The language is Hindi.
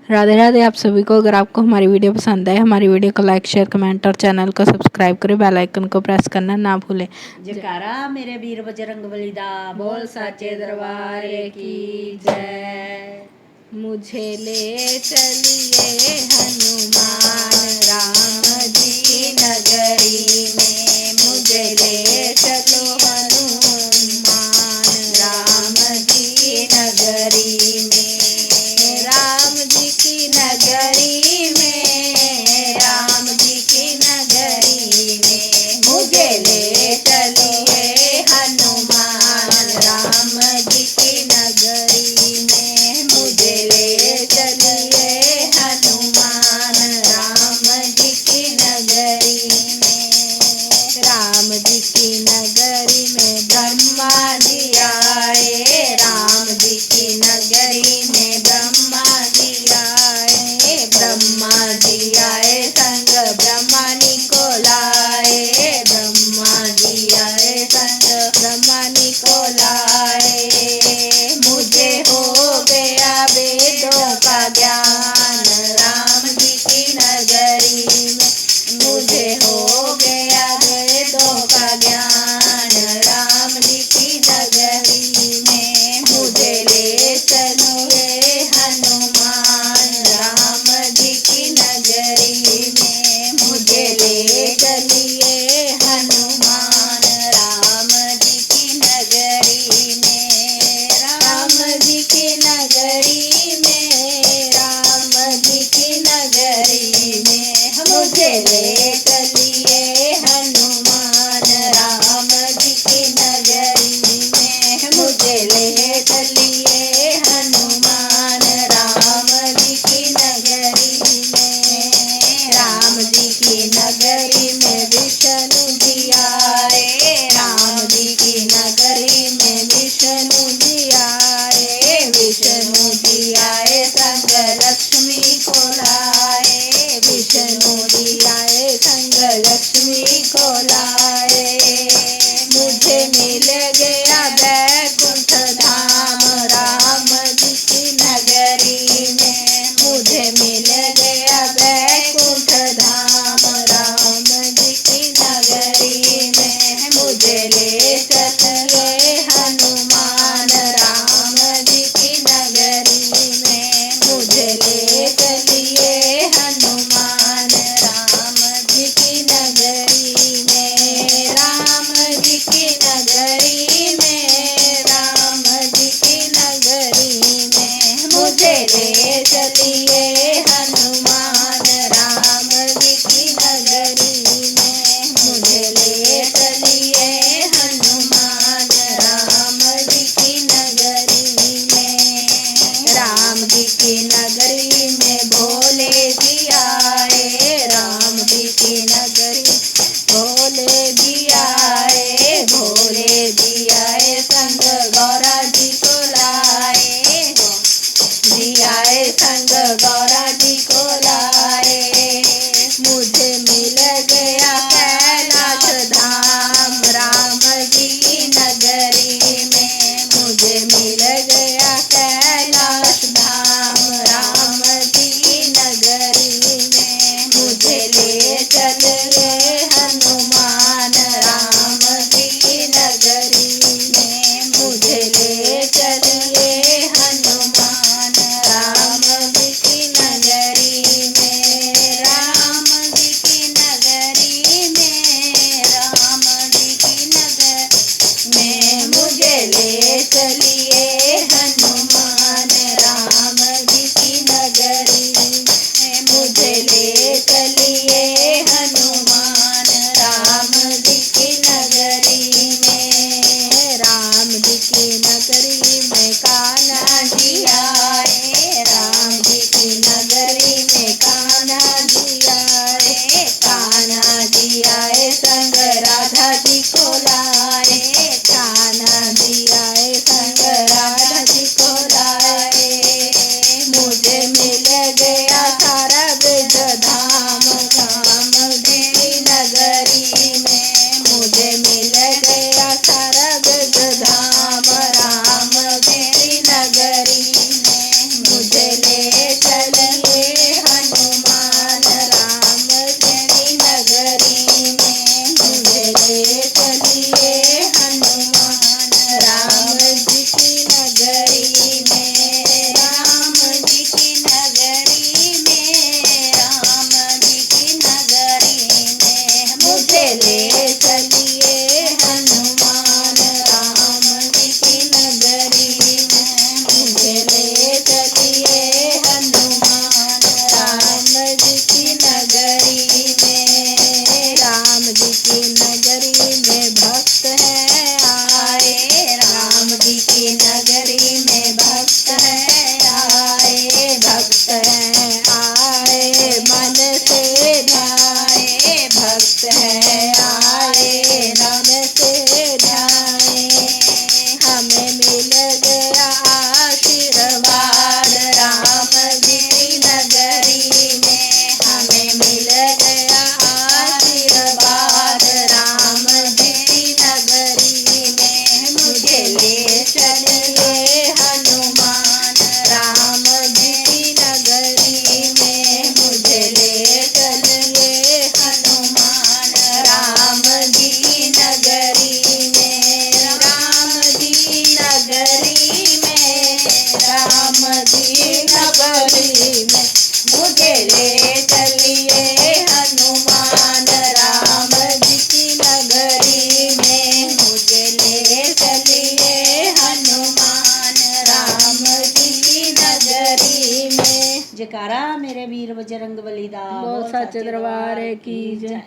राधे राधे आप सभी को। अगर आपको हमारी वीडियो पसंद आए, हमारी वीडियो को लाइक शेयर कमेंट और चैनल को सब्सक्राइब करें, बेल आइकन को प्रेस करना ना भूलें। जयकारा मेरे वीर बजरंगबली दा, बोल साचे दरबार की जय। मुझे ले चलिए हनुमान राम जी की नगरी में, मुझे ले चलो हनुमान राम जी की नगरी में, राम जी की नगरी में, राम जी की नगरी में, मुझे ले चलिए हनुमान राम जी की नगरी में, मुझे ले चलिए हनुमान राम जी की नगरी में। राम जी की नगरी में ब्रह्मा जी आए, राम जी की नगरी में ब्रह्मा जी आए, ब्रह्मा जी आए संग ब्रह्मणी को लाए, ब्रह्मा जी आए संग ब्रह्मणी को लाए। मुझे हो गया वेदों का ज्ञान राम जी की नगरी में, मुझे हो गया वेदों का ज्ञान राम जी की नगरी में, मुझे ले चलिए हनुमान राम जी की नगरी में, मुझे ले चलिए हनुमान राम जी की नगरी में, राम जी की नगरी में, राम जी की नगरी में, मुझे ले चलिए हनुमान राम जी की नगरी में, मुझे ले चलिए हनुमान राम जी की नगरी में। राम जी की नगरी में विष्णु जी आए, राम जी की नगरी में विष्णु जी आए, विष्णु जी आए संग लक्ष्मी को लाए, विष्णु जी आए संग लक्ष्मी को लाए। मुझे मिल गया वैकुंठ धाम राम जी की नगरी में, मुझे मिल गया वैकुंठ धाम राम जी की नगरी में, मुझे ले चलिए हनुमान राम जी की नगरी में, मुझे ले चलिए हनुमान राम जी की नगरी में, राम जी की नगरी में, राम जी की नगरी में, मुझे ले चलिए हनुमान राम जी की नगरी में, मुझे ले चलिए हनुमान राम जी की नगरी में। राम जी की नगरी में भोले जी आए, राम जी की नगरी भोले जी आए, भोले जी आए संग गौरा जी को लाए, जी आए संग गौरा जी को लाए। मुझे मिल गया कैलाश धाम राम जी की नगरी में, मुझे मिल गया कैलाश धाम राम जी की नगरी में, मुझे ले चलिए हनुमान राम जी की नगरी में, मुझे ले चलिए हनुमान राम जी की नगरी में, राम जी की नगरी में, राम जी की नगरी में, मुझे ले चलिए हनुमान राम जी की नगरी में, मुझे ले चलिए हनुमान राम जी की नगरी में। राम जी की नगरी में कान्हा जी आए, राम जी की नगरी में कान्हा जी आए, कान्हा जी आए संग राधा जी को लाए, कान्हा जी आए संग राधा जी को लाए। मुझे मिल गया सारा ब्रज धाम राम जी की नगरी में, मुझे मिल गया सारा ब्रज धाम राम जी की नगरी में, मुझे ले चलिए भक्त हैं आए मन से ध्याए, भक्त हैं आए मन से ध्याए। हमें मिल गया आशीर्वाद राम जी की नगरी में, हमें मिल गया आशीर्वाद राम जी की नगरी में। मुझे ले चलिए हनुमान राम जी की नगरी में, मुझे ले चलिए हनुमान राम जी की नगरी में, राम जी नगरी में, राम जी नगरी में। मुझे ले चलिए हनुमान राम जी की नगरी में, मुझे ले चलिए हनुमान राम जी की नगरी में। जयकारा मेरे वीर बजरंग बली दा बोल सच्चे दरबार की जय।